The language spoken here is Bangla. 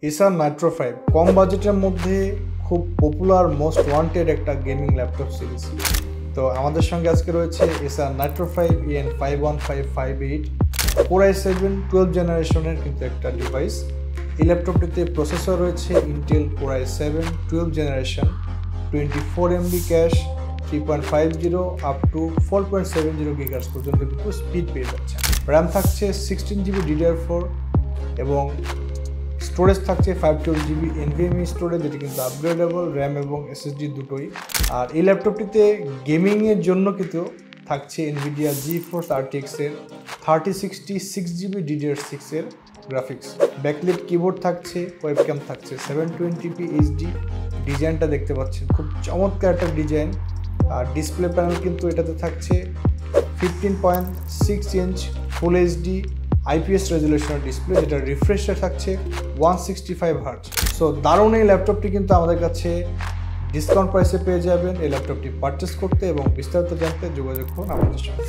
Acer Nitro 5 কম বাজেটের মধ্যে খুব পপুলার মোস্ট ওয়ান্টেড একটা গেমিং ল্যাপটপ সিরিজ। তো আমাদের সঙ্গে আজকে রয়েছে Acer Nitro 5 EN51558 Core i7 12 জেনারেশনের কিন্তু একটা ডিভাইস। এই ল্যাপটপটিতে প্রসেসর রয়েছে Intel Core i7 12 generation 24 MB cash 3.50 up to 4.70 GHz পর্যন্ত কিন্তু স্পিড পেয়ে যাচ্ছে। র্যাম থাকছে 16GB DDR4 এবং স্টোরেজ থাকছে 512GB NVMe স্টোরেজ, যেটি কিন্তু আপগ্রেডেবল র্যাম এবং SSD দুটোই। আর এই ল্যাপটপটিতে গেমিংয়ের জন্য কিন্তু থাকছে NVIDIA GeForce RTX এর 3060 6GB DDR6 এর গ্রাফিক্স। ব্যাকলিট কিবোর্ড থাকছে, ওয়েবক্যাম থাকছে 720p HD। ডিজাইনটা দেখতে পাচ্ছেন খুব চমৎকার একটা ডিজাইন। আর ডিসপ্লে প্যানেল কিন্তু এটাতে থাকছে 15.6 ইঞ্চ ফুল HD IPS রেজুলেশনের ডিসপ্লে, যেটা রিফ্রেশ রেট থাকছে 165 Hz। সো দারুণ এই ল্যাপটপটি কিন্তু আমাদের কাছে ডিসকাউন্ট প্রাইসে পেয়ে যাবেন। এই ল্যাপটপটি পারচেস করতে এবং বিস্তারিত জানতে যোগাযোগ করুন আমাদের সঙ্গে।